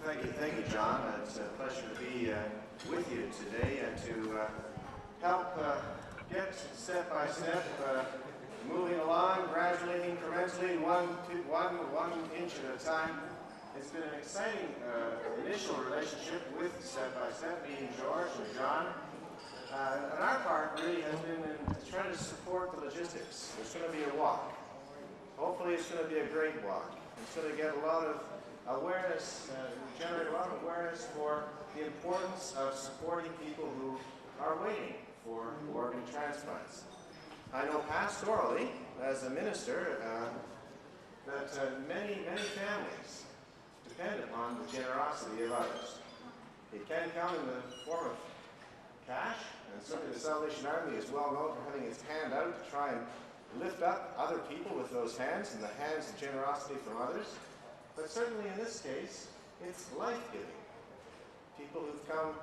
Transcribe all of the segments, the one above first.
Thank you, John. It's a pleasure to be with you today and to help get step by step moving along, gradually, incrementally, one inch at a time. It's been an exciting initial relationship with Step by Step, me and George and John. And our part really has been in trying to support the logistics. There's going to be a walk. Hopefully it's going to be a great walk. It's going to get a lot of awareness, generate a lot of awareness for the importance of supporting people who are waiting for organ transplants. I know pastorally, as a minister, that many families depend upon the generosity of others. It can come in the form of cash, and certainly the Salvation Army is well known for having its hand out to try and lift up other people with those hands and the hands of generosity from others. But certainly in this case, it's life-giving. People who've come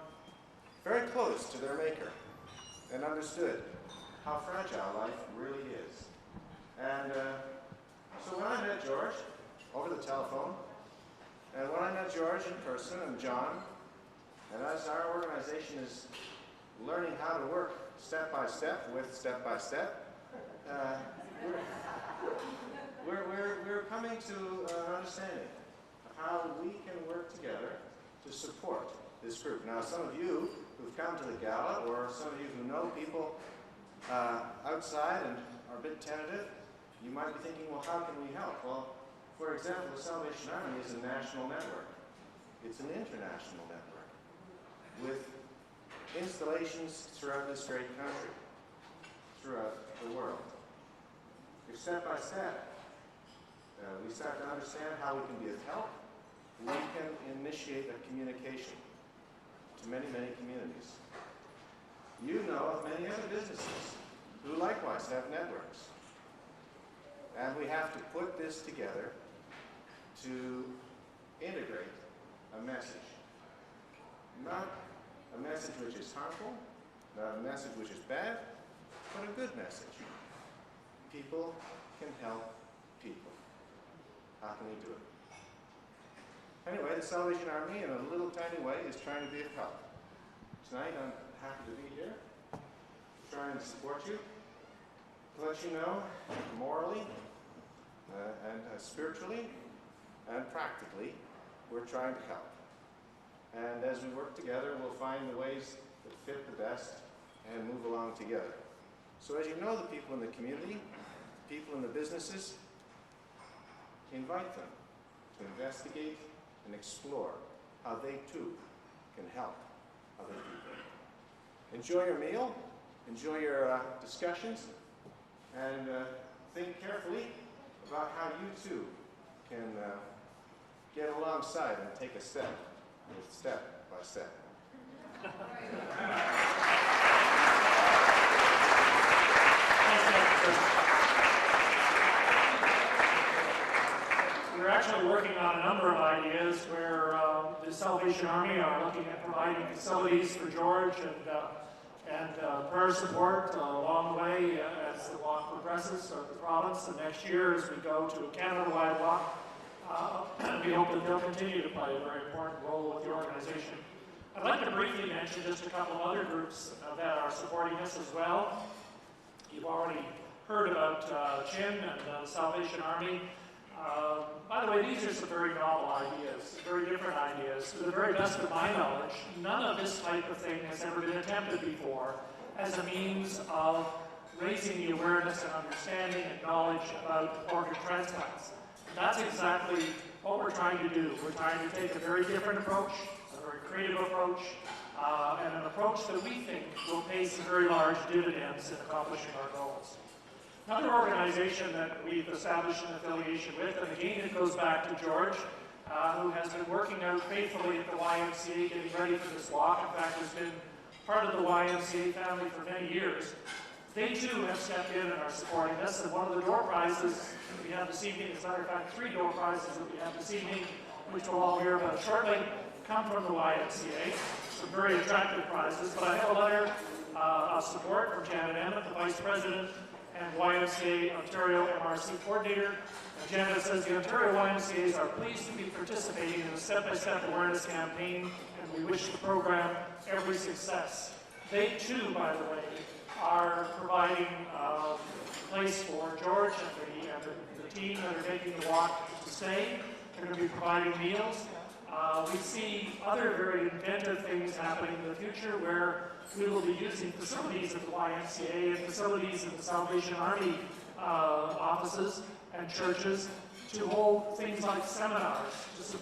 very close to their Maker and understood how fragile life really is. And so when I met George over the telephone, and when I met George in person and John, and as our organization is learning how to work step by step with Step by Step, we're coming to an understanding of how we can work together to support this group. Now, some of you who've come to the gala, or some of you who know people outside and are a bit tentative, you might be thinking, well, how can we help? Well, for example, the Salvation Army is a national network. It's an international network with installations throughout this great country, throughout the world. If step by step, we start to understand how we can be of help, we can initiate a communication to many communities. You know of many other businesses who likewise have networks. And we have to put this together to integrate a message. Not a message which is harmful, not a message which is bad, but a good message. People can help people. How can we do it? Anyway, the Salvation Army, in a little tiny way, is trying to be of help. Tonight, I'm happy to be here, trying to support you, to let you know morally and spiritually and practically, we're trying to help. And as we work together, we'll find the ways that fit the best and move along together. So as you know the people in the community, people in the businesses, invite them to investigate and explore how they too can help other people. Enjoy your meal, enjoy your discussions, and think carefully about how you too can get alongside and take a step by step. We're actually working on a number of ideas where the Salvation Army are looking at providing facilities for George and prayer support along the way as the walk progresses of the province. And next year, as we go to a Canada-wide walk, we hope that they'll continue to play a very important role with the organization. I'd like to briefly mention just a couple of other groups that are supporting us as well. You've already heard about CHIN and the Salvation Army. By the way, these are some very novel ideas, very different ideas. To the very best of my knowledge, none of this type of thing has ever been attempted before as a means of raising the awareness and understanding and knowledge about organ transplants. That's exactly what we're trying to do. We're trying to take a very different approach, a very creative approach, and an approach that we think will pay some very large dividends in accomplishing our goals. Another organization that we've established an affiliation with, and again it goes back to George, who has been working out faithfully at the YMCA getting ready for this walk. In fact, has been part of the YMCA family for many years. They too have stepped in and are supporting us, and one of the door prizes that we have this evening, as a matter of fact, 3 door prizes that we have this evening, which we'll all hear about shortly, come from the YMCA. Some very attractive prizes, but I have a letter of support from Janet Emmett, the Vice President and YMCA Ontario MRC Coordinator. Janet says the Ontario YMCAs are pleased to be participating in a step-by-step awareness campaign, and we wish the program every success. They too, by the way, are providing a place for George and the team that are making the walk to stay. They're going to be providing meals. We see other very inventive things happening in the future where we will be using facilities of the YMCA and facilities of the Salvation Army offices and churches to hold things like seminars to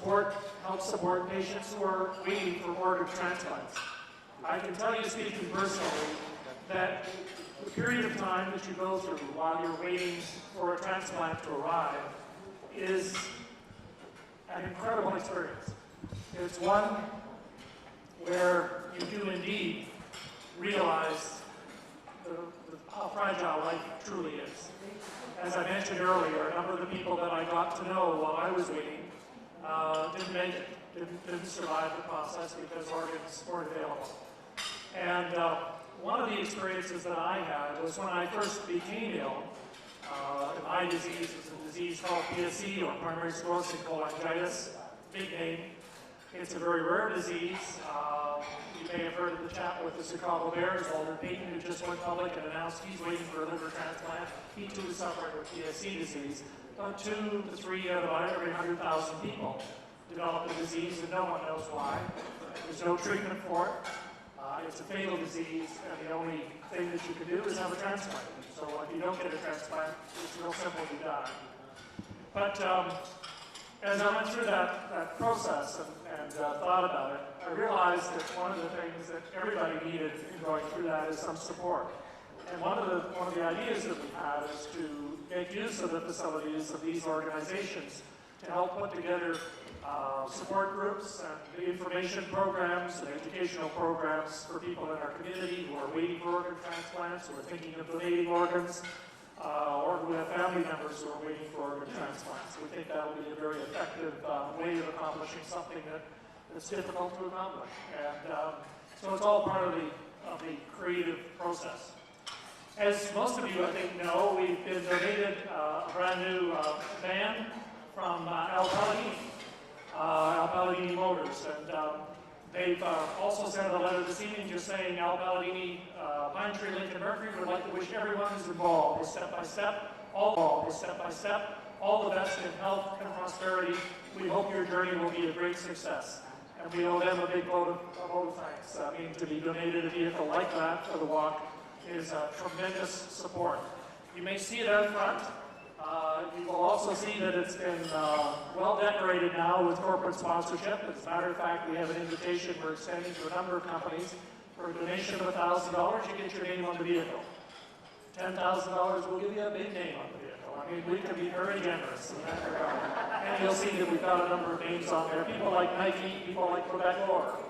help support patients who are waiting for organ transplants. I can tell you, speaking personally, that the period of time that you go through while you're waiting for a transplant to arrive is an incredible experience. It's one where you do indeed realize how fragile life truly is. As I mentioned earlier, a number of the people that I got to know while I was waiting didn't make it, didn't survive the process because organs weren't available. And one of the experiences that I had was when I first became ill. My disease is a disease called PSC, or primary sclerosing cholangitis, big name. It's a very rare disease. You may have heard of the chap with the Chicago Bears, Alden Payton, who just went public and announced he's waiting for a liver transplant. He too is suffering with PSC disease. About 2 to 3 out of every 100,000 people develop the disease, and no one knows why. There's no treatment for it. It's a fatal disease, and the only thing that you can do is have a transplant. So if you don't get a transplant, it's real simple to die. But as I went through that process and thought about it, I realized that one of the things that everybody needed in going through that is some support. And one of the ideas that we had is to make use of the facilities of these organizations to help put together support groups and information programs and educational programs for people in our community who are waiting for organ transplants, who are thinking of donating organs, or who have family members who are waiting for organ transplants. We think that will be a very effective way of accomplishing something that's difficult to accomplish. And so it's all part of the creative process. As most of you, I think, know, we've been donated a brand new van from Al Palladini Motors. And they've also sent a letter this evening just saying Al Palladini, Pine Tree, Lincoln, Mercury would like to wish everyone who's involved with step-by-step, all the best in health and prosperity. We hope your journey will be a great success. And we owe them a big vote of thanks. I mean, to be donated a vehicle like that for the walk is tremendous support. You may see it out front. You will also see that it's been well decorated now with corporate sponsorship. As a matter of fact, we have an invitation we're extending to a number of companies. For a donation of $1,000, you get your name on the vehicle. $10,000 will give you a big name on the vehicle. I mean, we can be very generous in that regard. And you'll see that we've got a number of names on there. People like Nike, people like Quebecor.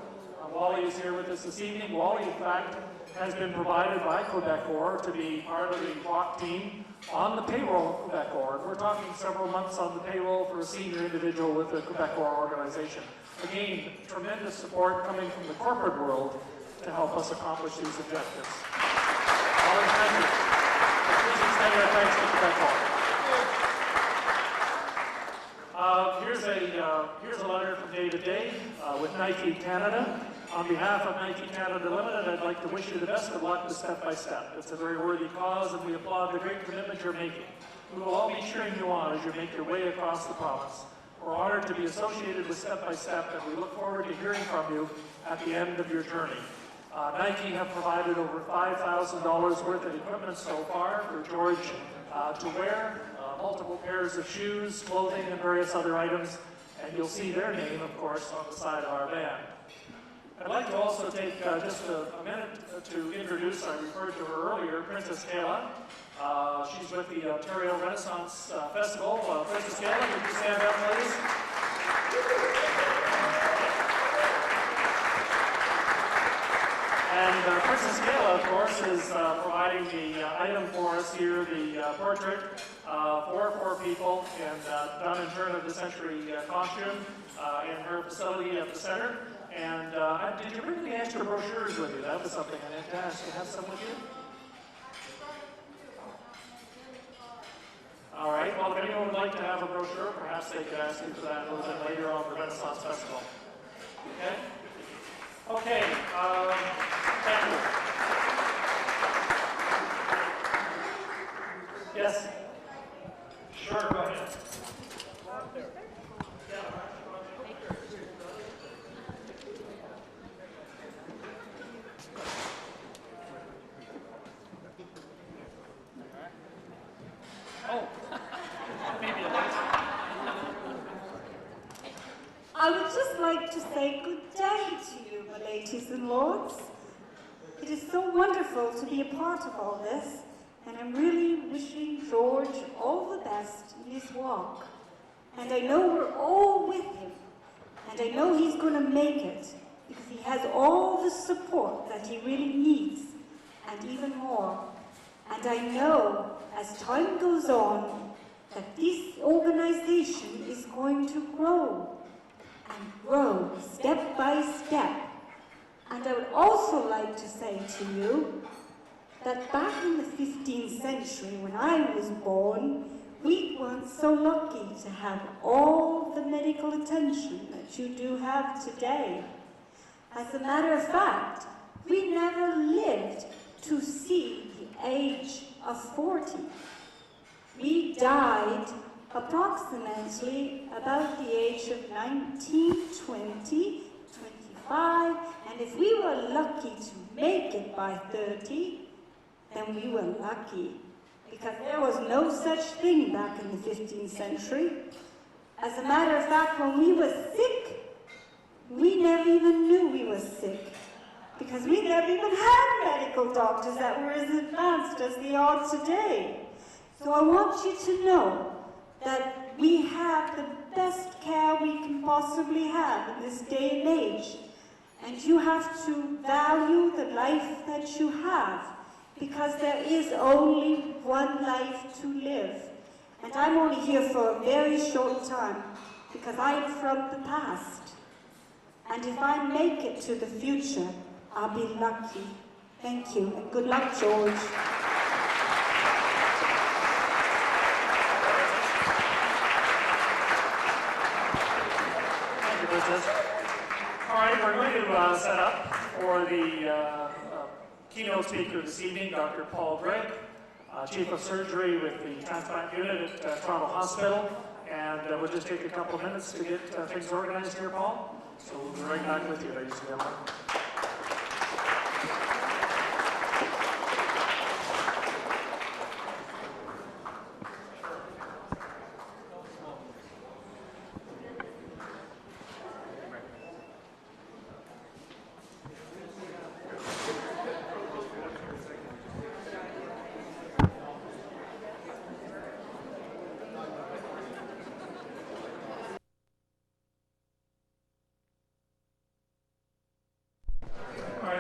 Wally is here with us this evening. Wally, in fact, has been provided by Quebecor to be part of the walk team on the payroll of Quebecor. We're talking several months on the payroll for a senior individual with the Quebecor organization. Again, tremendous support coming from the corporate world to help us accomplish these objectives. Wally, thank you. Please extend our thanks to Quebecor. Here's a letter from David Day with Nike Canada. On behalf of Nike Canada Limited, I'd like to wish you the best of luck with Step by Step. It's a very worthy cause, and we applaud the great commitment you're making. We will all be cheering you on as you make your way across the province. We're honored to be associated with Step by Step, and we look forward to hearing from you at the end of your journey. Nike have provided over $5,000 worth of equipment so far for George to wear, multiple pairs of shoes, clothing, and various other items, and you'll see their name, of course, on the side of our van. I'd like to also take just a minute to introduce, I referred to her earlier, Princess Kayla. She's with the Ontario Renaissance Festival. Princess Kayla, would you stand up, please? And Princess Kayla, of course, is providing the item for us here, the portrait for 4 people done in turn of the century costume in her facility at the center. And did you bring any extra brochures with you? That was something I meant to ask. You have some with you? All right, well, if anyone would like to have a brochure, perhaps they could ask you for that a little bit later on the Renaissance Festival. Okay? Okay, thank you. Yes? Sure, go ahead. Oh, maybe a little. I would just like to say good day to you, my ladies and lords. It is so wonderful to be a part of all this, and I'm really wishing George all the best in his walk. And I know we're all with him, and I know he's going to make it, because he has all the support that he really needs, and even more. And I know, as time goes on, that this organization is going to grow, and grow step by step. And I would also like to say to you that back in the 15th century, when I was born, we weren't so lucky to have all the medical attention that you do have today. As a matter of fact, we never lived to see the age of 40. We died approximately about the age of 19, 20, 25, and if we were lucky to make it by 30, then we were lucky, because there was no such thing back in the 15th century. As a matter of fact, when we were sick, we never even knew we were sick, because we never even had medical doctors that were as advanced as they are today. So I want you to know that we have the best care we can possibly have in this day and age. And you have to value the life that you have, because there is only one life to live. And I'm only here for a very short time, because I am from the past. And if I make it to the future, I'll be lucky. Thank you, and good luck, George. All right, we're going to set up for the keynote speaker this evening, Dr. Paul Gregg, Chief of Surgery with the Transplant Unit at Toronto Hospital. And we'll just take a couple of minutes to get things organized here, Paul. So we'll be right back with you, ladies and gentlemen.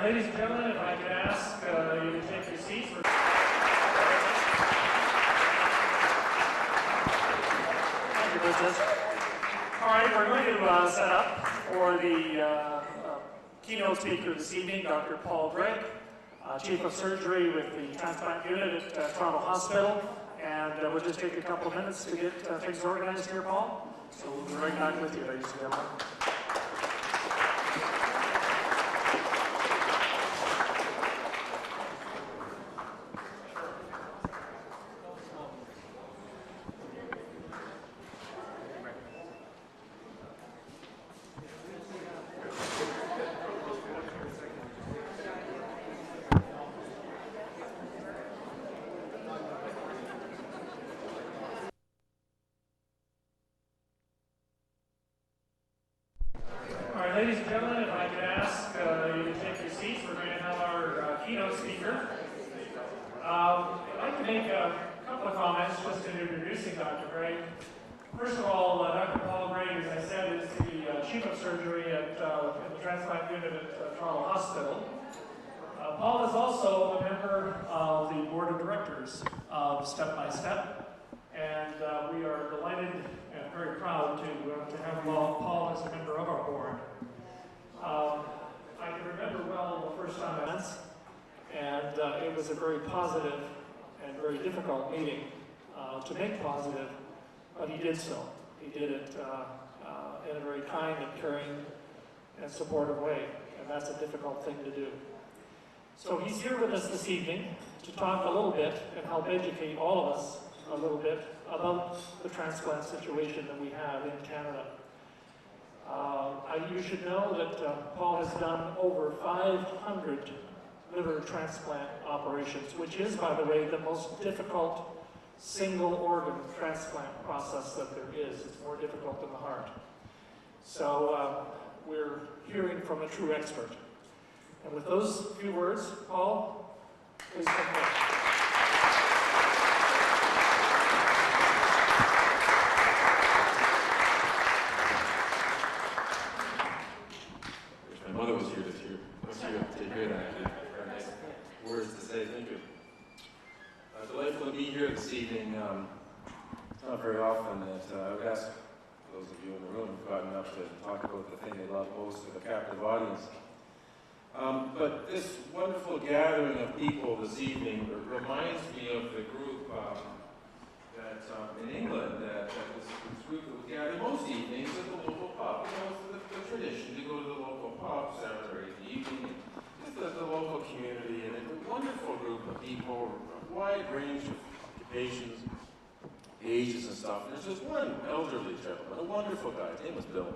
Ladies and gentlemen, if I could ask you to take your seats. Thank you, Princess. All right, we're going to set up for the keynote speaker this evening, Dr. Paul Gregg, Chief of Surgery with the Transplant Unit at Toronto Hospital. And we'll just take a couple of minutes to get things organized here, Paul. So we'll be right back with you, ladies and gentlemen. Ladies and gentlemen, if I could ask you to take your seats, we're going to have our keynote speaker. I'd like to make a couple of comments just in introducing Dr. Gregg. First of all, Dr. Paul Gregg, as I said, is the Chief of Surgery at the Transplant Unit at Toronto Hospital. Paul is also a member of the Board of Directors of Step by Step, and we are delighted and very proud to have Paul as a member of our board. I can remember well the first time I went, and it was a very positive and very difficult meeting. to make positive, but he did so. He did it in a very kind and caring and supportive way, and that's a difficult thing to do. So he's here with us this evening to talk a little bit and help educate all of us a little bit about the transplant situation that we have in Canada. You should know that Paul has done over 500 liver transplant operations, which is, by the way, the most difficult single organ transplant process that there is. It's more difficult than the heart. So we're hearing from a true expert. And with those few words, Paul, please come forward. My mother was here to hear that. Very nice words to say. Thank you. Delightful to be here this evening. It's not very often that I would ask those of you in the room who've gotten up to talk about the thing they love most with a captive audience. But this wonderful gathering of people this evening reminds me of the group that in England that this group that would gather most evenings at the local pub. You know, it's the tradition to go to the local pub Saturday evening, just the local community, and a wonderful group of people, a wide range of occupations, ages and stuff. And there's this one elderly gentleman, a wonderful guy. His name was Bill.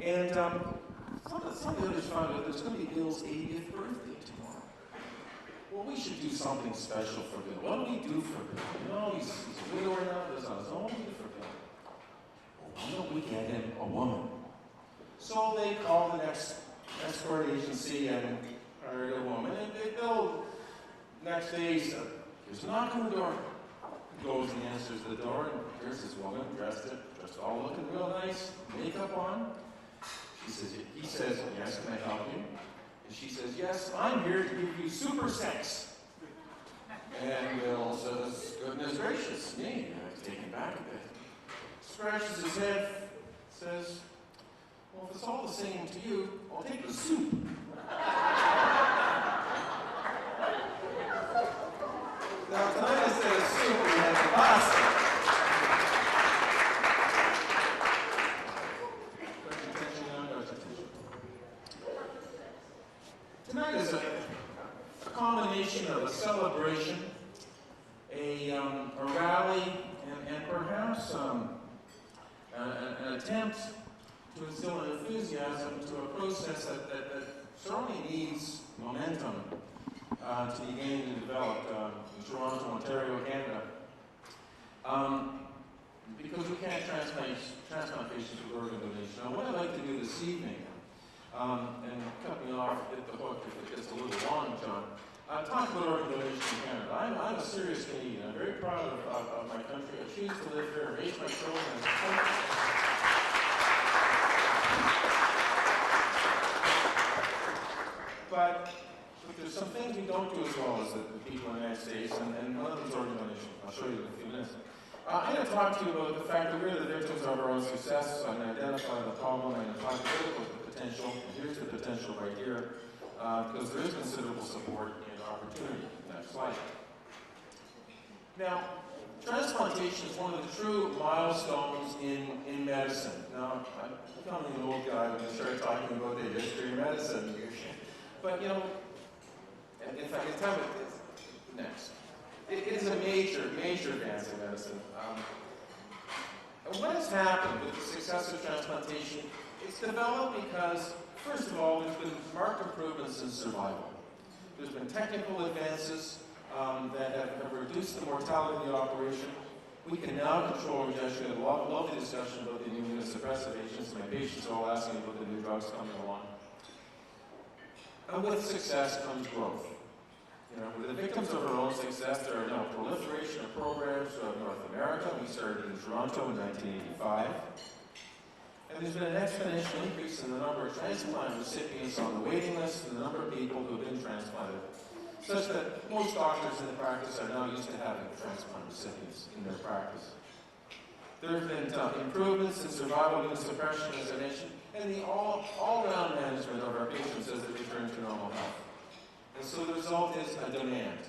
And some of the others found out there's going to be Bill's 80th birthday tomorrow. Well, we should do something special for Bill. What do we do for Bill? You know, he's a widower now, lives on his own. What do we do for Bill? Well, why don't we get him a woman? So they called the next escort agency and hired a woman. And Bill, next day, he said, here's a knock on the door. He goes and answers the door, and here's this woman dressed all looking real nice, makeup on. He says, yes, can I help you? And she says, yes, I'm here to give you super sex. And Bill says, goodness gracious me, I'm taken back a bit. Scratches his head, says, well, if it's all the same to you, I'll take the soup. Now, tonight instead of soup, we have the pasta. Tonight is a combination of a celebration, a rally, and perhaps an attempt to instill an enthusiasm to a process that certainly needs momentum to be gained and developed in Toronto, Ontario, Canada. Because we can't transplant patients with organ donation. Now, what I'd like to do this evening, and cut me off, hit the hook if it gets a little long, John, talk about organ donation in Canada. I'm a serious Canadian. I'm very proud of my country. I choose to live here, raise my children as a country. But there's some things we don't do as well as the people in the United States, and one of them is organ donation. I'll show you in a few minutes. I'm going to talk to you about the fact that we're the victims of our own success. I'm going to identify the problem and talk a bit about the potential. Here's the potential right here, because there is considerable support and opportunity in that slide. Now, transplantation is one of the true milestones in medicine. Now, I'm becoming an old guy when I start talking about the history of medicine. But, you know, in fact, it's time to next. It is a major advance in medicine. And what has happened with the success of transplantation? It's developed because, first of all, there's been marked improvements in survival. There's been technical advances that have reduced the mortality of the operation. We can now control rejection. I love the discussion about the new immunosuppressive agents. My patients are all asking about the new drugs coming along. And with success comes growth. You know, we're the victims of our own success. There are now proliferation of programs throughout North America. We started in Toronto in 1985. And there's been an exponential increase in the number of transplant recipients on the waiting list and the number of people who have been transplanted, such that most doctors in the practice are now used to having transplant recipients in their practice. There have been improvements in survival immunosuppression, as I mentioned, and the all-round management of our patients as they return to normal health. And so the result is a demand.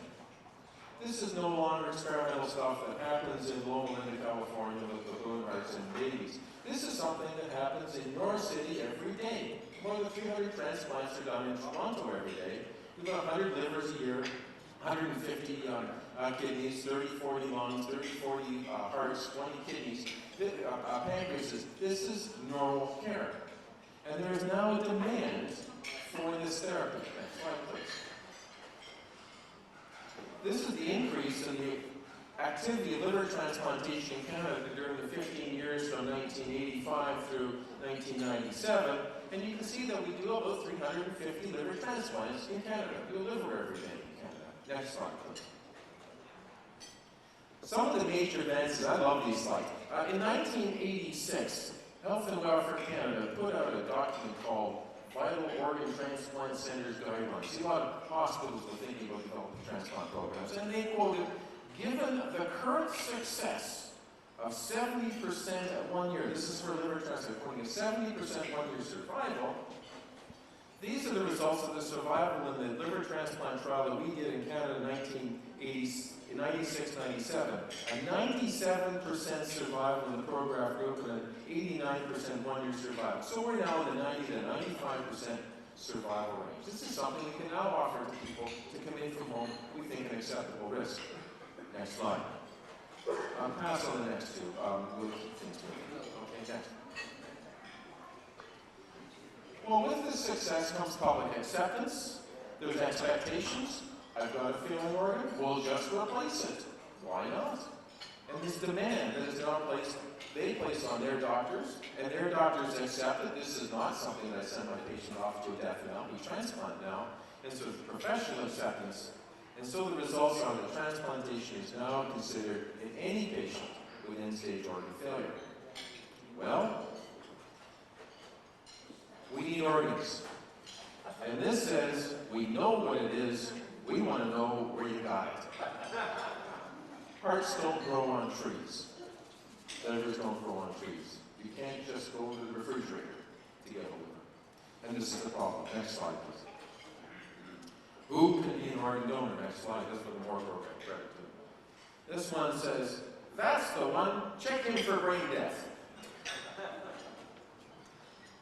This is no longer experimental stuff that happens in Loma Linda, California with balloon hearts and babies. This is something that happens in your city every day. More than 300 transplants are done in Toronto every day. We've got 100 livers a year, 150 kidneys, 30, 40 lungs, 30, 40 hearts, 20 kidneys, pancreases. This is normal care. And there is now a demand for this therapy. Next slide, please. This is the increase in the activity of liver transplantation in Canada during the 15 years from 1985 through 1997. And you can see that we do about 350 liver transplants in Canada. We do a liver every day in Canada. Next slide, please. Some of the major advances, I love these slides. In 1986, Health and Welfare Canada put out a document called Vital Organ Transplant Centers Guidelines. See, a lot of hospitals were thinking about developing transplant programs, and they quoted, given the current success of 70% at 1 year, this is for liver transplant, quoting a 70% 1-year survival, these are the results of the survival in the liver transplant trial that we did in Canada in 96-97. A 97% survival in the program group and an 89% 1-year survival. So we're now in the 90 to 95% survival range. This is something we can now offer to people to come in from home, we think an acceptable risk. Next slide. Pass on the next two. We'll keep things moving. Okay, next. Well, with this success comes public acceptance. There's expectations. I've got a failing organ, we'll just replace it. Why not? And this demand that is now placed, they place on their doctors, and their doctors accept that this is not something that I send my patient off to a death now, we transplant now, and so the professional acceptance. And so the results are that transplantation is now considered in any patient with end-stage organ failure. Well, we need organs. And this says, we know what it is, we want to know where you got it. Hearts don't grow on trees. Livers don't grow on trees. You can't just go to the refrigerator to get a liver. And this is the problem. Next slide, please. Who can be an organ donor? Next slide. That's what the more program credit to. This one says, that's the one. Check in for brain death.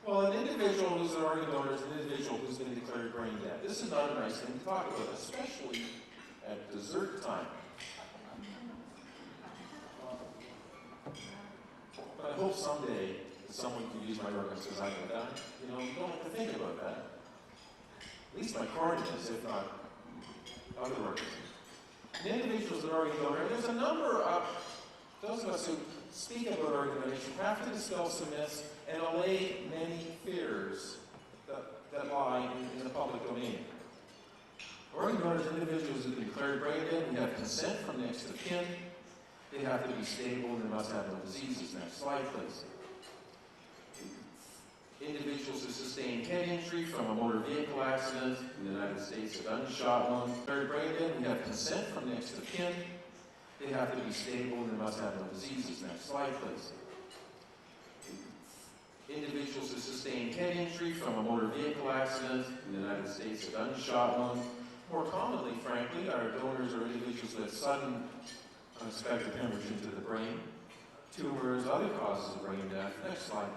Well, an individual who's an organ donor is an individual who's been declared brain dead. This is not a nice thing to talk about, especially at dessert time. But I hope someday someone can use my organs as I go down. You know, you don't have to think about that. At least my corneas, if not other organs. An individual is an organ donor. There's a number of those of us who speak about organ donation have to dispel some myths and allay many fears that lie in the public domain. Organ donors are individuals who have been declared brain dead, who have consent from next of kin. They have to be stable and they must have no diseases. Next slide, please. Individuals who sustain head injury from a motor vehicle accident in the United States, a gunshot wound, declared brain dead, who have consent from next of kin. They have to be stable and they must have no diseases. Next slide, please. Individuals who sustain head injury from a motor vehicle accident in the United States, a gunshot wound. More commonly, frankly, our donors are individuals with sudden unexpected hemorrhage into the brain, tumors, other causes of brain death. Next slide.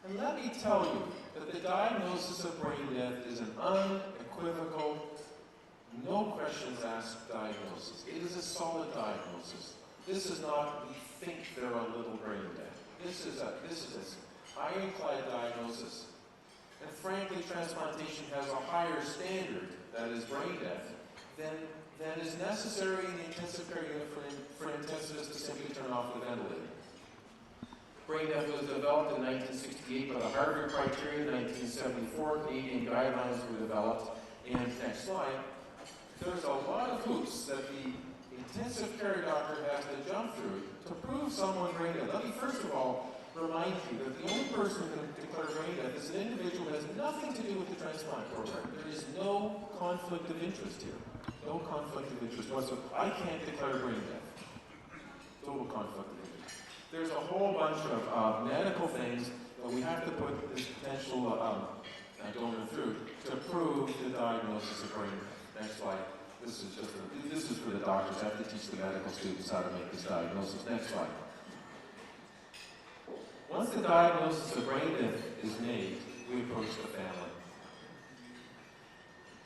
And let me tell you that the diagnosis of brain death is an unequivocal, no questions asked diagnosis. It is a solid diagnosis. This is not, we think they're a little brain dead. This is a ironclad diagnosis. And frankly, transplantation has a higher standard, that is brain death, than is necessary in the intensive care unit for an intensivist to simply turn off the ventilator. Brain death was developed in 1968 by the Harvard criteria. In 1974, Canadian guidelines were developed. And next slide. There's a lot of hoops that the intensive care doctor has to jump through to prove someone brain dead. Let me first of all remind you that the only person who can declare brain death is an individual who has nothing to do with the transplant program. There is no conflict of interest here. No conflict of interest whatsoever. I can't declare brain death. Total conflict of interest. There's a whole bunch of medical things that we have to put this potential donor through to prove the diagnosis of brain death. Next slide. this is for the doctors. I have to teach the medical students how to make this diagnosis. Next slide. Once the diagnosis of brain death is made, we approach the family.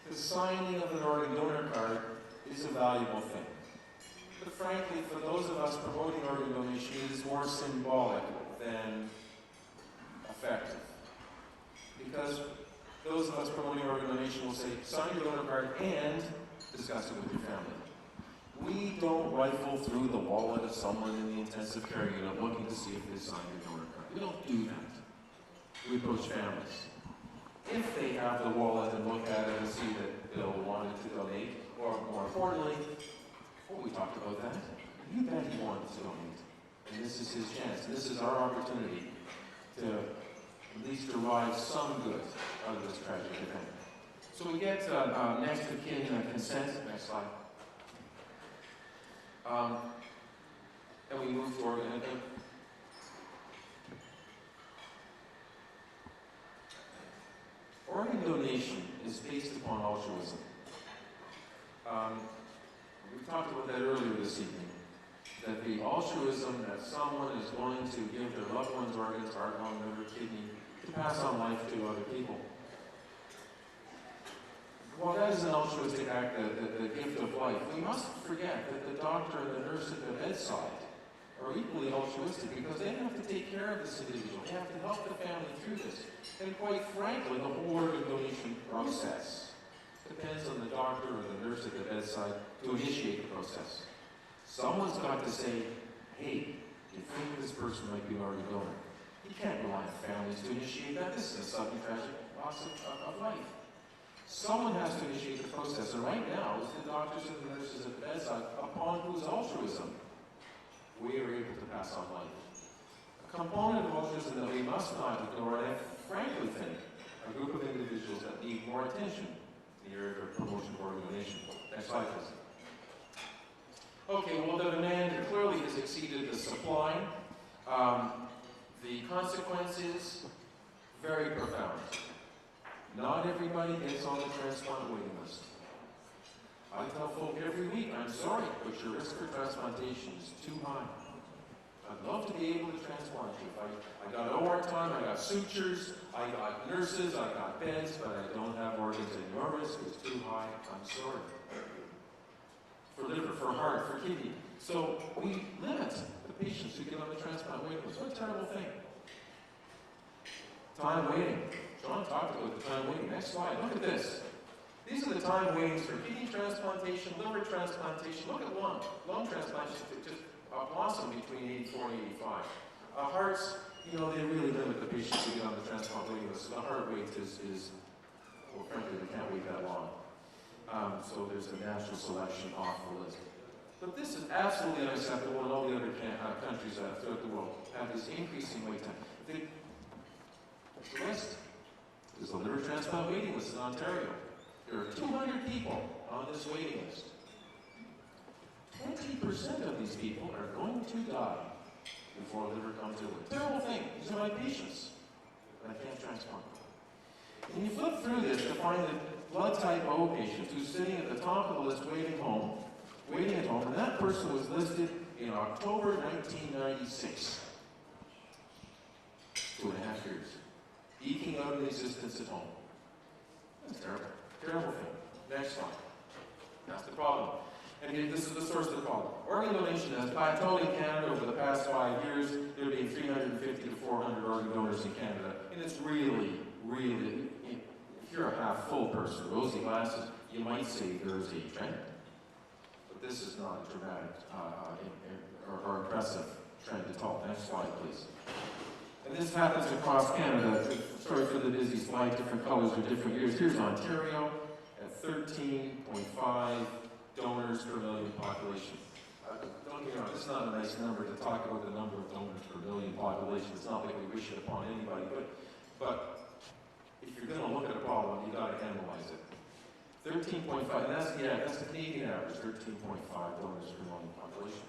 The signing of an organ donor card is a valuable thing. But frankly, for those of us promoting organ donation, it is more symbolic than effective. Because those of us promoting organ donation will say, sign your donor card and discuss it with your family. We don't rifle through the wallet of someone in the intensive care unit looking to see if they signed your donor card. We don't do that. We approach families. If they have the wallet and look at it and see that Bill wanted to donate, or more importantly, we talked about that. You bet he wanted to donate. And this is his chance. This is our opportunity to at least derive some good out of this tragic event. So we get next of kin consent. Next slide. And we move to organ. Organ donation is based upon altruism. We talked about that earlier this evening. That the altruism that someone is going to give their loved one's organs, heart, lung, liver, kidney, to pass on life to other people. While that is an altruistic act, the gift of life, we mustn't forget that the doctor and the nurse at the bedside are equally altruistic because they have to take care of this individual. They have to help the family through this. And quite frankly, the whole organ donation process depends on the doctor or the nurse at the bedside to initiate the process. Someone's got to say, hey, you think this person might be an organ donor? You can't rely on families to initiate that. This is a sudden tragic loss of life. Someone has to initiate the process, and right now, it's the doctors and the nurses at the bedside upon whose altruism we are able to pass on life. A component of altruism that we must not ignore, and I frankly think a group of individuals that need more attention in the area of promotion of organ donation. Next slide, please. Okay, well, the demand clearly has exceeded the supply. The consequences, very profound. Not everybody gets on the transplant waiting list. I tell folk every week, I'm sorry, but your risk for transplantation is too high. I'd love to be able to transplant you. I got OR time, I got sutures, I got nurses, I got beds, but I don't have organs, and your risk is too high. I'm sorry. For liver, for heart, for kidney. So we limit the patients who get on the transplant waiting list. What a terrible thing. Time waiting. John talked about the time waiting. Next slide. Look at this. These are the time waitings for kidney transplantation, liver transplantation. Look at lung. Lung transplantation just blossom between 84 and 85. Hearts, you know, they really limit the patients who get on the transplant waiting list. So the heart wait is well, frankly, they can't wait that long. So there's a natural selection off the list. But this is absolutely unacceptable, and all the other countries throughout the world have this increasing wait time. The list is the liver transplant waiting list in Ontario. There are 200 people on this waiting list. 20% of these people are going to die before liver comes in. Terrible thing. These are my patients. But I can't transplant them. When you flip through this to find the blood type O patient who's sitting at the top of the list waiting at home, and that person was listed in October 1996. 2.5 years. Eking out an existence at home. That's terrible. Terrible thing. Next slide. That's the problem. And this is the source of the problem. Organ donation has plateaued in Canada over the past 5 years. There have been 350 to 400 organ donors in Canada. And it's really, if you're a half-full person, rosy glasses, you might say there's a trend. But this is not a dramatic or impressive trend at all. Next slide, please. And this happens across Canada. Sorry for the busy slide, different colors with different years. Here's Ontario at 13.5 donors per million population. Don't get me wrong, this is not a nice number to talk about the number of donors per million population. It's not like we wish it upon anybody, but if you're going to look at a problem, you got to analyze it. 13.5, and that's the Canadian average, 13.5 donors per million population.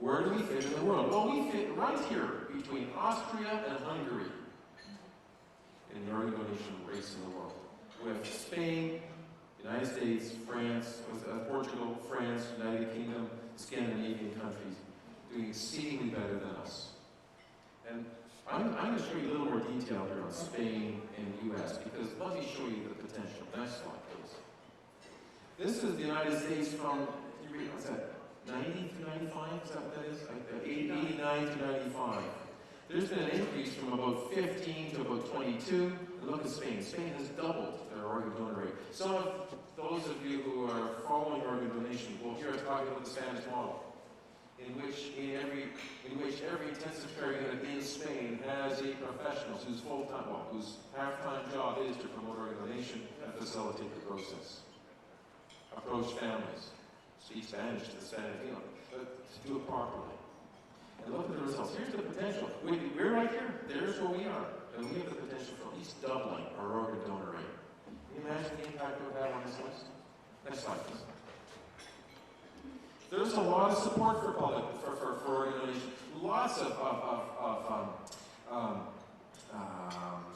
Where do we fit in the world? Well, we fit right here between Austria and Hungary in the organ donation race in the world, with Spain, United States, France, exceedingly better than us. And I'm going to show you a little more detail here on Spain and the U.S. because let me show you the potential. Next slide, please. This is the United States from, what's that, 90 to 95? Is that what that is? 89 to 95. There's been an increase from about 15 to about 22. And look at Spain. Spain has doubled their organ donor rate. Some of those of you who are following organ donation will hear us talking about the Spanish model, in which every intensive care unit in Spain has a professional whose full-time, whose half-time job is to promote organ donation and facilitate the process. Approach families, speak Spanish to the Spanish, but to do it properly. And look at the results. Here's the potential. We're right here. There's where we are. And we have the potential for at least doubling our organ donor rate. Can you imagine the impact it would have on this list? Next slide, please. There's a lot of support for organ donation. Lots of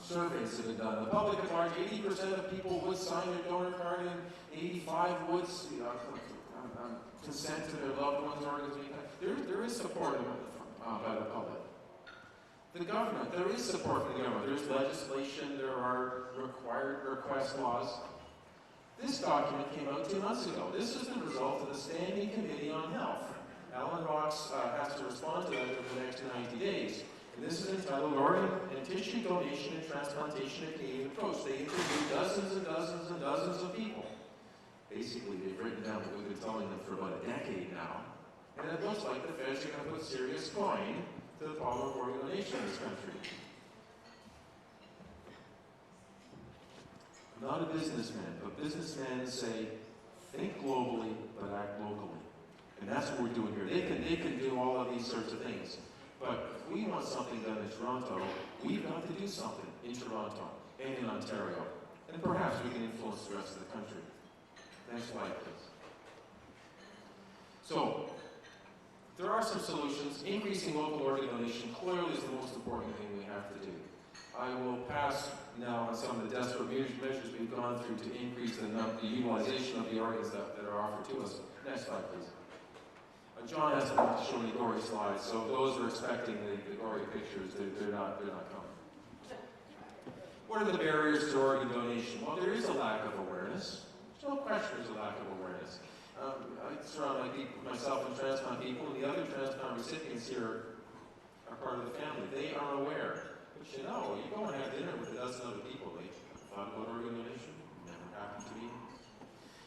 surveys have been done. The public at large, 80% of people would sign their donor card, and 85 would consent to their loved ones' organs. There is support by the public. The government, there is support from the government. There's legislation, there are required request laws. This document came out 2 months ago. This is the result of the Standing Committee on Health. Alan Rocks has to respond to that over the next 90 days. And this is entitled Organ and Tissue Donation and Transplantation, a Canadian Approach. They interviewed dozens and dozens and dozens of people. Basically, they've written down what we've been telling them for about a decade now. And it looks like the feds are going to put serious coin to the problem of organ donation in this country. I'm not a businessman, but businessmen say, think globally, but act locally. And that's what we're doing here. They can do all of these sorts of things. But if we want something done in Toronto, we've got to do something in Toronto and in Ontario. And perhaps we can influence the rest of the country. Next slide, please. So, there are some solutions. Increasing local organ donation clearly is the most important thing we have to do. I will pass now on some of the desperate measures we've gone through to increase the utilization of the organs that are offered to us. Next slide, please. John hasn't been to show any gory slides, so those who are expecting the gory pictures, they're not coming. What are the barriers to organ donation? Well, there is a lack of awareness. There's no question there's a lack of awareness. I surround myself and transplant people, and the other transplant recipients here are part of the family. They are aware. But you go and have dinner with a dozen other people, they thought about organ donation, never happened to me.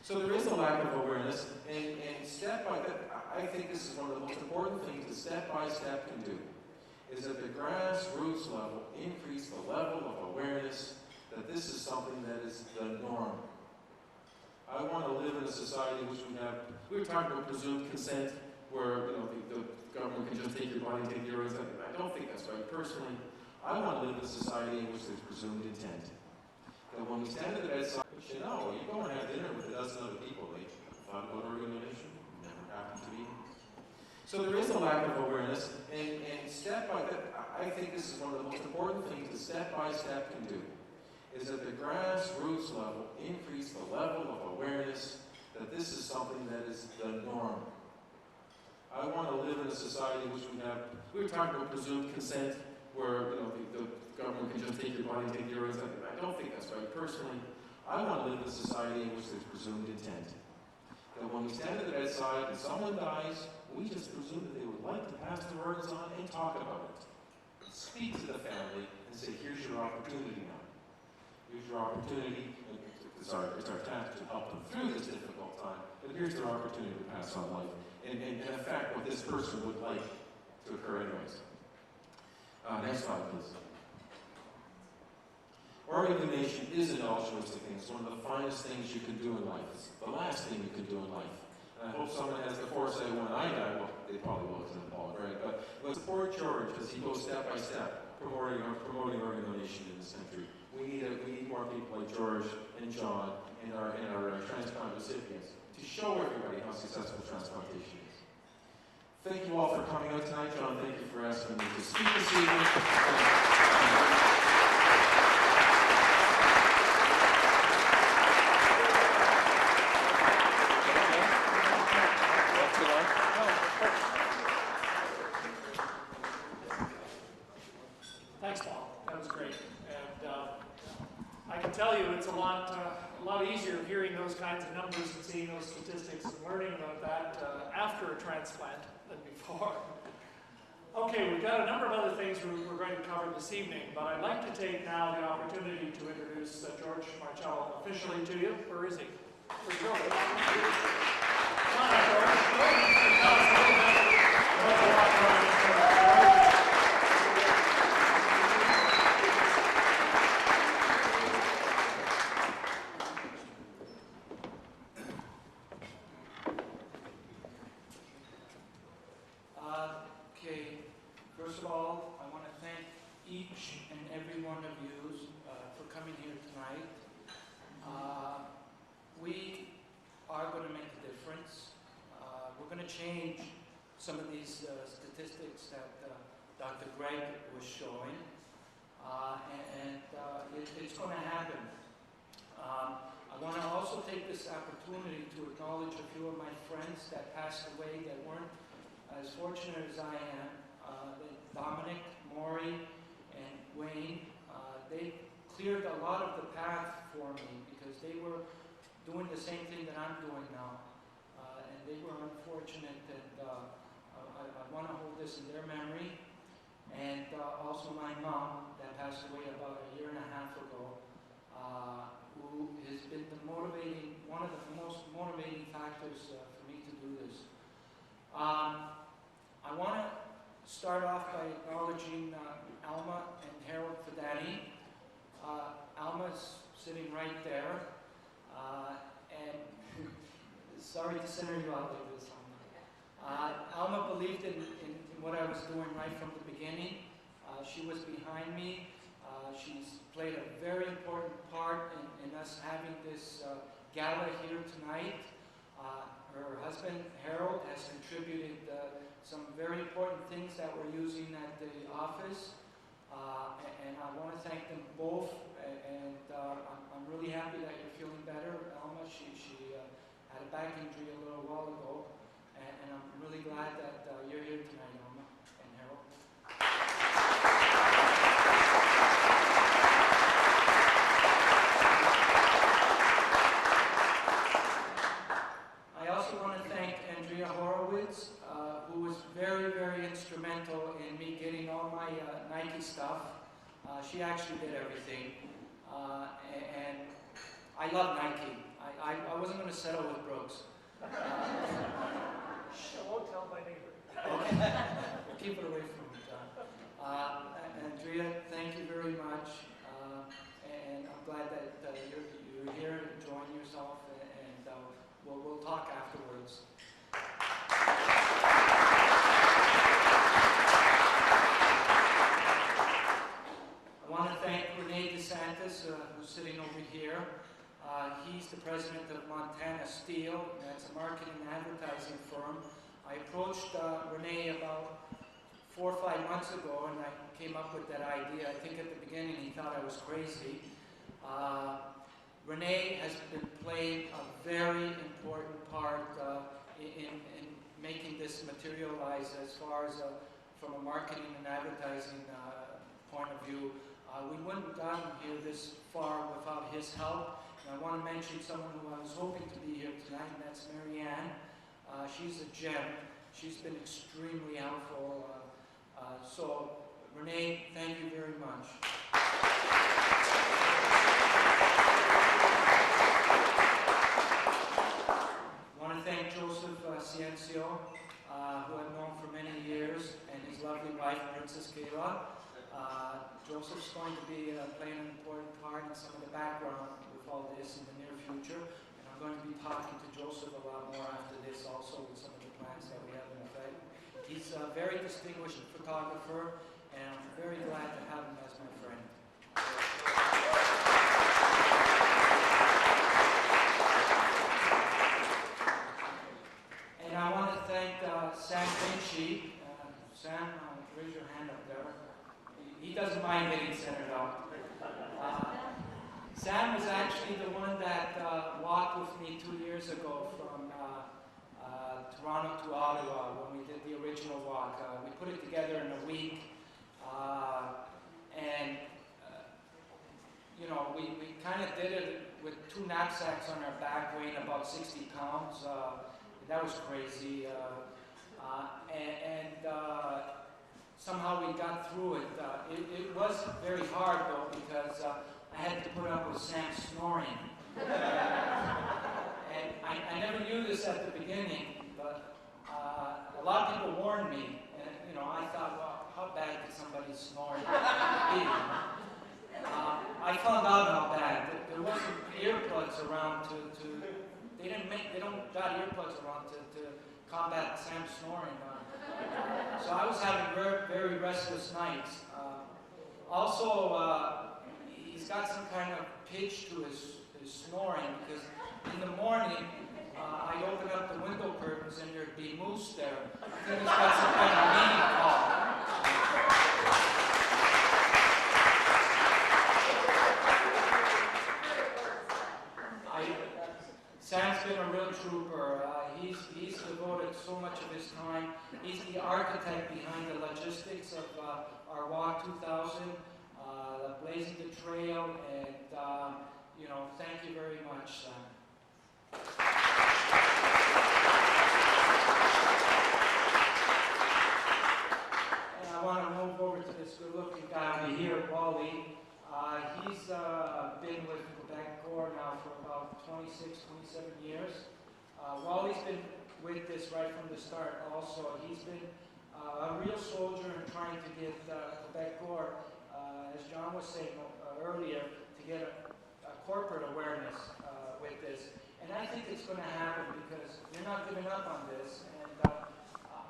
So there is a lack of awareness, and step by step, I think this is one of the most important things that step by step can do, is at the grassroots level, increase the level of awareness that this is something that is the norm. I want to live in a society in which we were talking about presumed consent, where the government can just take your body and take your organs. I don't think that's right. Personally, I want to live in a society in which there's presumed intent. That when we stand at the bedside, you go and have dinner with a dozen other people, they thought about organ donation, never happened to me. So there is a lack of awareness, and step by step, I think this is one of the most important things that step by step can do, is at the grassroots level, increase the level of awareness that this is something that is the norm. I want to live in a society in which we were talking about presumed consent, where the government can just take your body and take your organs. I don't think that's right. Personally, I want to live in a society in which there's presumed intent. That when we stand at the bedside and someone dies, we just presume that they would like to pass their organs on and talk about it. Speak to the family and say, here's your opportunity now. Here's your opportunity. It's our task to help them through this difficult time, but here's their opportunity to pass on life. And in fact, what this person would like to occur anyways. Next slide, please. Organ donation is an altruistic thing. It's one of the finest things you can do in life. It's the last thing you can do in life. And I hope someone has the foresight when I die. Well, they probably will, because Paul, right? But let's support George as he goes step by step promoting organ donation in this country. We need more people like George and John and our transplant recipients to show everybody how successful transplantation is. Thank you all for coming out tonight. John, thank you for asking me to speak this evening. tell you it's a lot easier hearing those kinds of numbers and seeing those statistics and learning about that after a transplant than before. Okay, we've got a number of other things we're going to cover this evening, but I'd like to take now the opportunity to introduce George Marcello officially to you. Where is he? Where's George? Come on up, George. Tell us a little bit about the walk around this George. First of all, I want to thank each and every one of you for coming here tonight. We are going to make a difference. We're going to change some of these statistics that Dr. Greg was showing, and it's going to happen. I want to also take this opportunity to acknowledge a few of my friends that passed away that weren't as fortunate as I am. Dominic, Maury, and Wayne, they cleared a lot of the path for me because they were doing the same thing that I'm doing now. And they were unfortunate, and I want to hold this in their memory. And also my mom that passed away about a year and a half ago, who has been one of the most motivating factors for me to do this. I want to start off by acknowledging Alma and Harold Fidani. Alma's sitting right there, and sorry to center you out like this, Alma. Alma believed in what I was doing right from the beginning. She was behind me. She's played a very important part in us having this gala here tonight. Her husband, Harold, has contributed some very important things that we're using at the office, and I want to thank them both, and I'm really happy that you're feeling better. Alma, she had a back injury a little while ago, and I'm really glad that you're here tonight, Alma and Harold. I also want to thank Andrea Horowitz, who was very, very instrumental in me getting all my Nike stuff. She actually did everything. And I love Nike. I wasn't going to settle with Brooks. I won't tell my neighbor. Okay. We'll keep it away from me, John. Andrea, thank you very much. And I'm glad that you're here enjoying yourself, and we'll talk afterwards. I want to thank Rene DeSantis, who's sitting over here. He's the president of Montana Steel. That's a marketing and advertising firm. I approached Rene about 4 or 5 months ago, and I came up with that idea. I think at the beginning he thought I was crazy. Rene has been playing a very important part in making this materialize as far as from a marketing and advertising point of view. We wouldn't have gotten here this far without his help. And I want to mention someone who I was hoping to be here tonight, and that's Marianne. She's a gem. She's been extremely helpful. So, Rene, thank you very much. I want to thank Joseph Ciencio, who I've known for many years, and his lovely wife, Princess Kayla. Joseph's going to be playing an important part in some of the background with all this in the near future, and I'm going to be talking to Joseph a lot more after this also with some of the plans that we have in effect. He's a very distinguished photographer, and I'm very glad to have him as my friend. And I want to thank Sam Vinci. Sam, raise your hand up there. He doesn't mind getting centered out. Sam was actually the one that walked with me 2 years ago from Toronto to Ottawa when we did the original walk. We put it together in a week, and you know, we kind of did it with 2 knapsacks on our back, weighing about 60 pounds. That was crazy. Somehow we got through it. It was very hard though, because I had to put up with Sam snoring. And I never knew this at the beginning, but a lot of people warned me. And you know, I thought, well, how bad could somebody snore? I found out how bad. There wasn't earplugs around they don't got earplugs around to combat Sam snoring. So I was having very, very restless nights. Also, he's got some kind of pitch to his snoring, because in the morning, I'd open up the window curtains and there'd be moose there. I think he's got some kind of meeting call. Sam's been a real trooper. He's devoted so much of his time. He's the architect behind the logistics of our Walk 2000, blazing the trail, and you know, thank you very much, Sam. And I want to move over to this good-looking guy over here, Wally. He's been with Quebec Corps now for about 26, 27 years. Wally's been with this right from the start also. He's been a real soldier in trying to get Quebec Corps, as John was saying earlier, to get a corporate awareness with this. And I think it's going to happen, because you're not giving up on this. And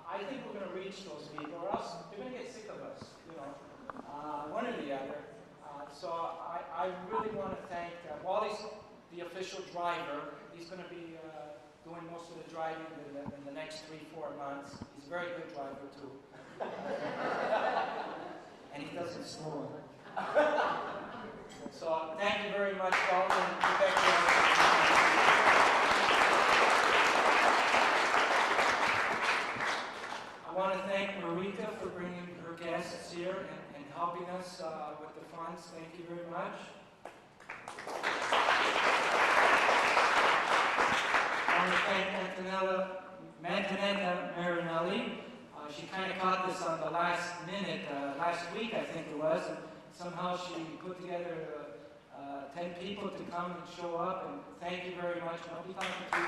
I think we're going to reach those people, or else they're going to get sick of us, you know, one or the other. So I really want to thank Wally's the official driver. He's going to be doing most of the driving in the next 3-4 months. He's a very good driver too. And he doesn't snore. So thank you very much, Wally, and Quebec. I want to thank Marika for bringing her guests here and helping us with the funds. Thank you very much. I want to thank Antonella Marinelli. She kind of caught this on the last minute, last week I think it was, and somehow she put together 10 people to come and show up, and thank you very much. I'll be talking to you.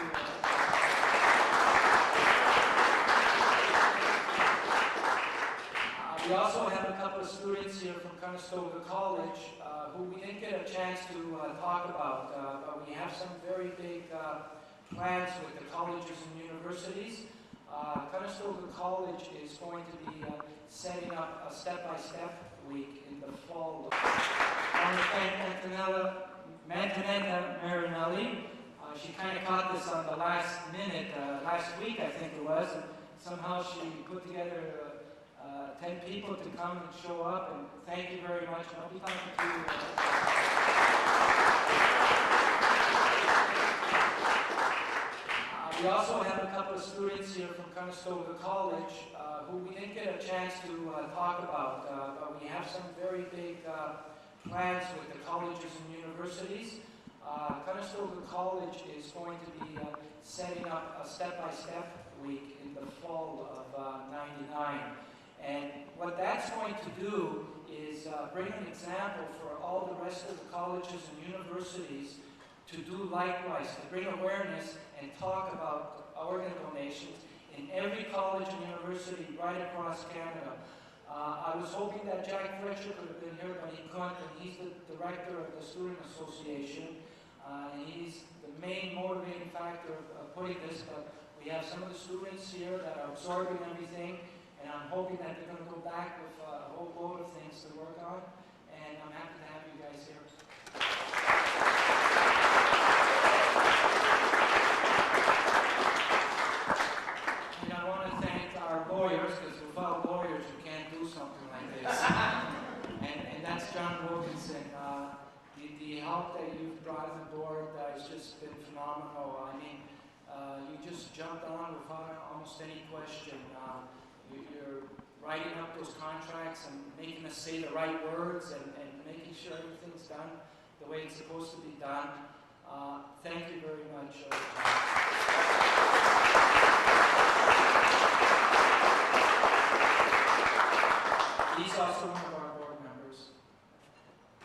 We also have a couple of students here from Conestoga College who we didn't get a chance to talk about, but we have some very big plans with the colleges and universities. Conestoga College is going to be setting up a step-by-step week in the fall. I want to thank Antonella Marinelli. She kind of caught this on the last minute, last week I think it was, and somehow she put together 10 people to come and show up, and thank you very much. I'll be talking to you. We also have a couple of students here from Conestoga College who we didn't get a chance to talk about, but we have some very big plans with the colleges and universities. Conestoga College is going to be setting up a step-by-step week in the fall of '99. And what that's going to do is bring an example for all the rest of the colleges and universities to do likewise, to bring awareness and talk about organ donations in every college and university right across Canada. I was hoping that Jack Fletcher could have been here, but he couldn't, and he's the director of the Student Association, and he's the main motivating factor of putting this, but we have some of the students here that are absorbing everything, and I'm hoping that they're going to go back with a whole load of things to work on, and I'm happy to have you guys here. And I want to thank our lawyers, because without lawyers you can't do something like this. and that's John Wilkinson. The help that you've brought on board has just been phenomenal. I mean, you just jumped on without almost any question. You're writing up those contracts and making us say the right words and making sure everything's done the way it's supposed to be done. Thank you very much. He's also one of our board members.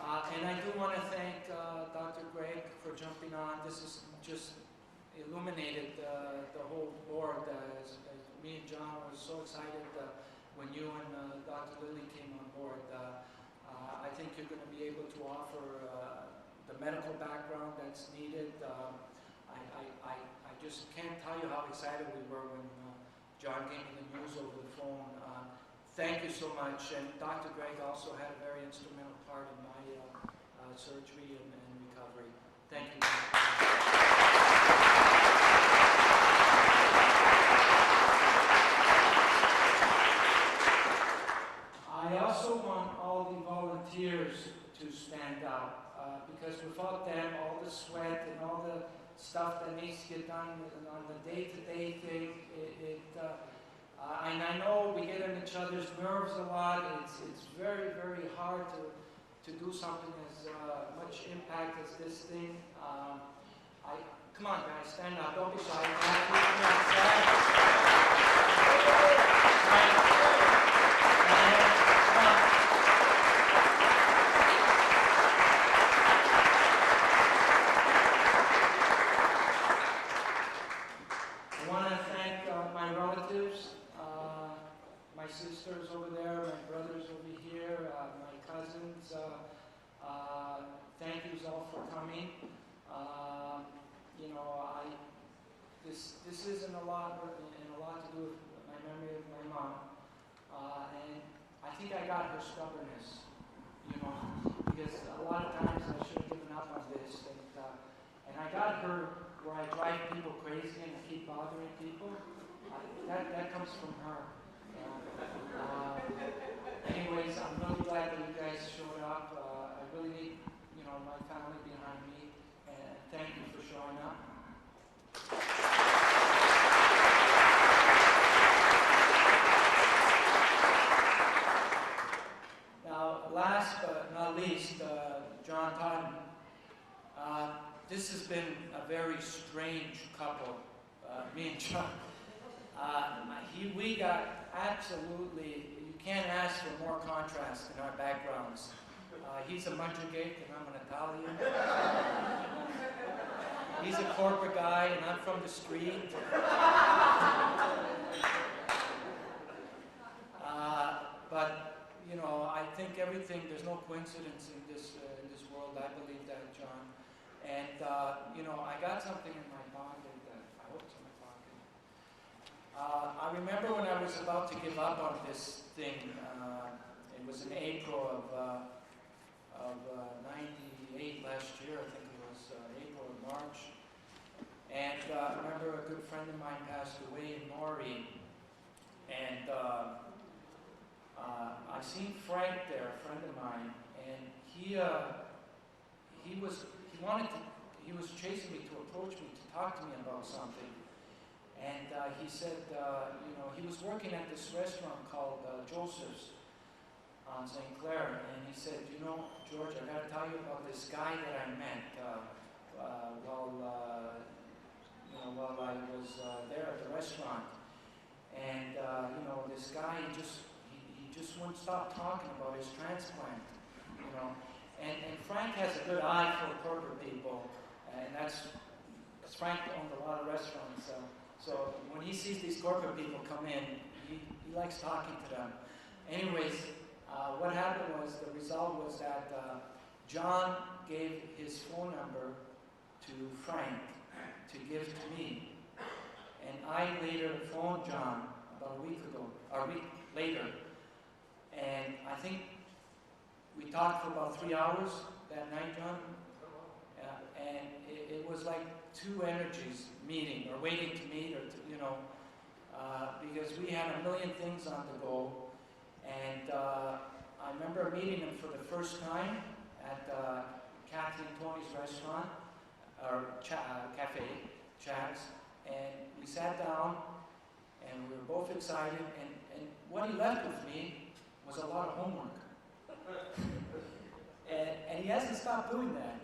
And I do want to thank Dr. Greg for jumping on. This has just illuminated the whole board. As me and John were so excited when you and Dr. Lilly came on board. I think you're going to be able to offer the medical background that's needed. I just can't tell you how excited we were when John gave me the news over the phone. Thank you so much. And Dr. Greg also had a very instrumental part in my surgery and recovery. Thank you. I also want all the volunteers to stand up because without them, all the sweat and all the stuff that needs to get done on the day-to-day thing, and I know we get on each other's nerves a lot. It's very, very hard to do something as much impact as this thing. Come on, guys, stand up. Don't be shy. I want to thank my relatives. My sisters over there, my brothers over here, my cousins. Thank you all for coming. This isn't a lot to do with my memory of my mom. And I think I got her stubbornness, because a lot of times I should have given up on this. And I got her where I drive people crazy and I keep bothering people. That comes from her. Anyways, I'm really glad that you guys showed up. I really need, my family behind me, and thank you for showing up. Now, last but not least, John Totten. This has been a very strange couple, me and John. We got absolutely, you can't ask for more contrast in our backgrounds. He's a Munchagate and I'm an Italian. He's a corporate guy and I'm from the street. But I think there's no coincidence in this world. I believe that, John. And I got something in my pocket that I hope it's in my pocket. I remember when I was about to give up on this thing. It was in April of '98 last year. I think it was April or March. And I remember a good friend of mine passed away in Nori. And I seen Frank there, a friend of mine, and he was chasing me to approach me to talk to me about something. And he said, he was working at this restaurant called Joseph's on St. Clair, and he said, George, I got to tell you about this guy that I met while I was there at the restaurant. And this guy, he just wouldn't stop talking about his transplant, And Frank has a good eye for corporate people, and that's Frank owned a lot of restaurants. So when he sees these corporate people come in, he likes talking to them. Anyways, what happened was, the result was that John gave his phone number to Frank to give to me. And I later phoned John about a week later. And I think we talked for about 3 hours that night, John. And it was like two energies meeting, or waiting to meet, or because we had a million things on the go. And I remember meeting him for the first time at Kathy and Tony's restaurant, or cafe, Chad's, and we sat down, and we were both excited, and what he left with me was a lot of homework. And he hasn't stopped doing that.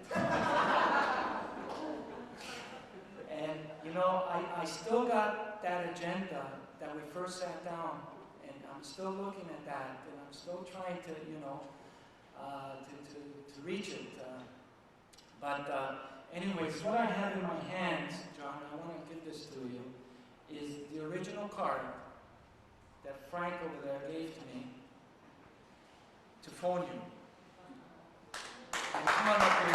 And, you know, I still got that agenda that we first sat down, and I'm still looking at that, and I'm still trying to, you know, to reach it. Anyways, what I have in my hands, John, I want to give this to you, is the original card that Frank over there gave to me to phone you. And come on up here.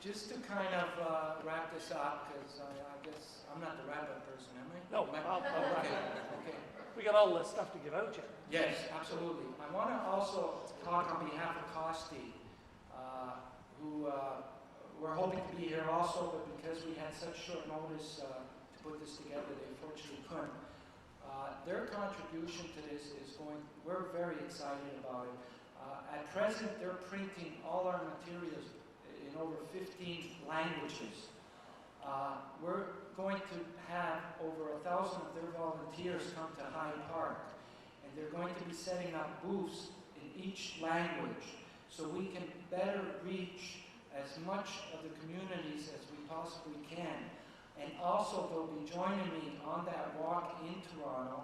Just to kind of wrap this up, because I guess I'm not the wrap-up person, am I? No, Okay. we got all this stuff to give out yet. Yes, absolutely. I want to also talk on behalf of Costi, who were hoping to be here also, but because we had such short notice to put this together, they unfortunately couldn't. Their contribution to this is going, we're very excited about it. At present, they're printing all our materials in over 15 languages. We're going to have over 1,000 of their volunteers come to Hyde Park, and they're going to be setting up booths in each language so we can better reach as much of the communities as we possibly can. And also they'll be joining me on that walk in Toronto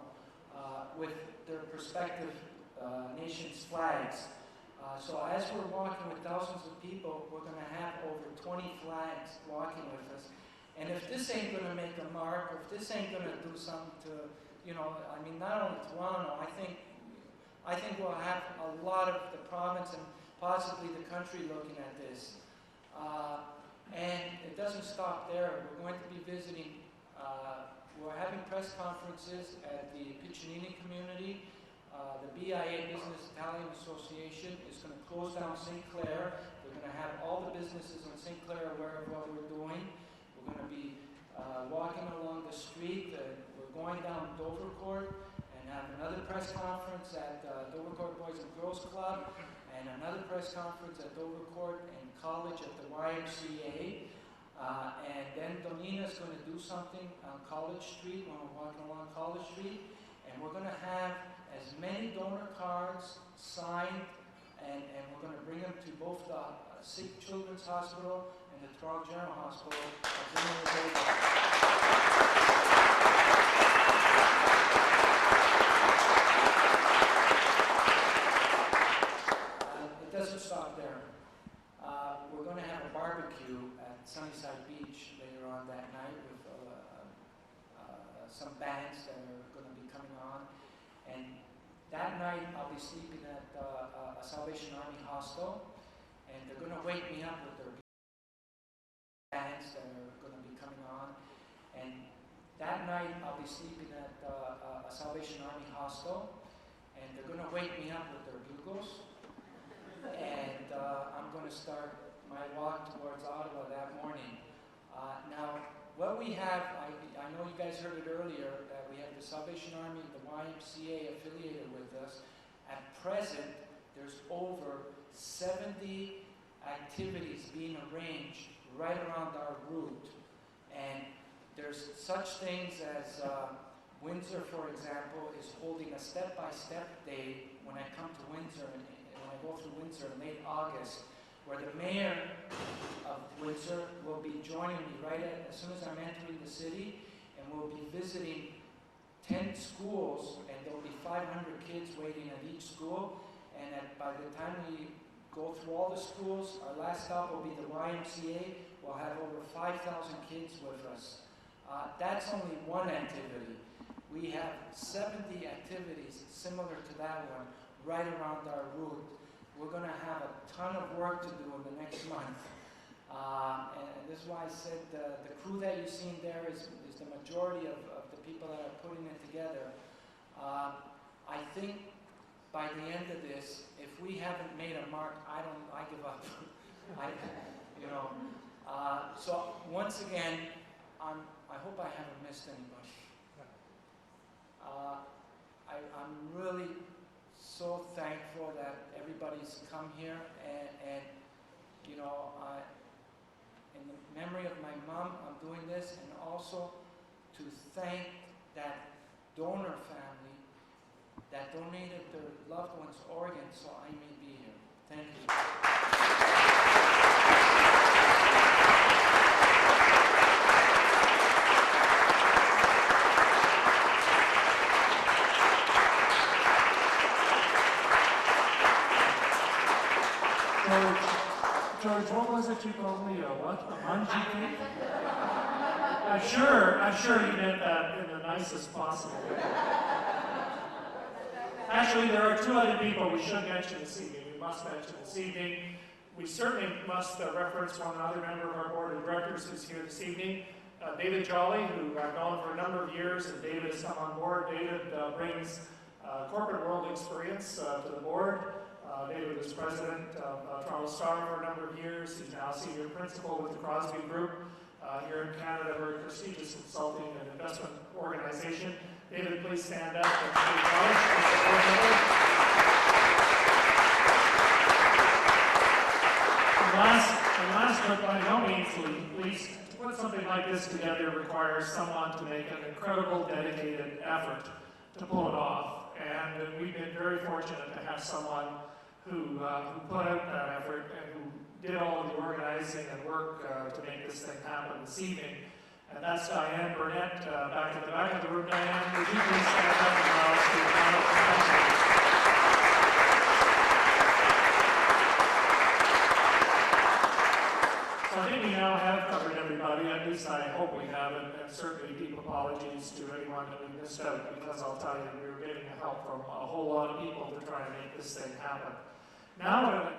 with their respective nations' flags. So as we're walking with thousands of people, we're going to have over 20 flags walking with us. And if this ain't going to make a mark, or if this ain't going to do something to, you know, I mean, not only Toronto, I think we'll have a lot of the province and possibly the country looking at this. And it doesn't stop there. We're going to be visiting, we're having press conferences at the Piccinini community. The BIA Business Italian Association is going to close down St. Clair. They're going to have all the businesses on St. Clair aware of what we're doing. We're going to be walking along the street. We're going down Dovercourt and have another press conference at Dovercourt Boys and Girls Club, and another press conference at Dovercourt and College at the YMCA. And then Donina's going to do something on College Street when we're walking along College Street. And we're going to have as many donor cards signed, and we're going to bring them to both the Sikh Children's Hospital and the Toronto General Hospital at the end of the day. It doesn't stop there. We're going to have a barbecue at Sunnyside Beach later on that night with some bands that are going to be coming on. And that night I'll be sleeping at a Salvation Army hostel, and they're going to wake me up with their bands that are going to be coming on. And that night I'll be sleeping at a Salvation Army hostel, and they're going to wake me up with their bugles. And I'm going to start my walk towards Ottawa that morning. Now, what we have, I know you guys heard it earlier, that we have the Salvation Army and the YMCA affiliated with us. At present, there's over 70 activities being arranged right around our route. And there's such things as Windsor, for example, is holding a step-by-step day when I come to Windsor, and when I go through Windsor in late August, where the mayor of Windsor will be joining me as soon as I'm entering the city, and we'll be visiting 10 schools, and there'll be 500 kids waiting at each school, and by the time we go through all the schools, our last stop will be the YMCA. We'll have over 5,000 kids with us. That's only one activity. We have 70 activities similar to that one right around our route. We're going to have a ton of work to do in the next month. And this is why I said the crew that you've seen there is the majority of the people that are putting it together. I think by the end of this, if we haven't made a mark, I give up. So once again, I hope I haven't missed anybody. I'm really so thankful that everybody's come here, and you know, In the memory of my mom, I'm doing this, and also to thank that donor family that donated their loved one's organs so I may be here. Thank you. George, what was it you called me? What? A munchie cake? I'm sure you meant that in the nicest possible way. Actually, there are two other people we should mention this evening. We must mention this evening. We certainly must reference one other member of our board of directors who's here this evening, David Jolly, who I've known for a number of years, and David has come on board. David brings corporate world experience to the board. David was president of Toronto Star for a number of years. He's now senior principal with the Crosby Group here in Canada, a very prestigious consulting and investment organization. David, please stand up and be acknowledged as a board member. And last but by no means least, to put something like this together requires someone to make an incredible, dedicated effort to pull it off. And we've been very fortunate to have someone who put out that effort and who did all of the organizing and work to make this thing happen this evening. And that's Diane Burnett, back at the back of the room. Diane, would you please stand up and allow us to acknowledge you? So I think we now have covered everybody, at least I hope we have, and certainly deep apologies to anyone that we missed out, because I'll tell you, we were getting help from a whole lot of people to try to make this thing happen. Now,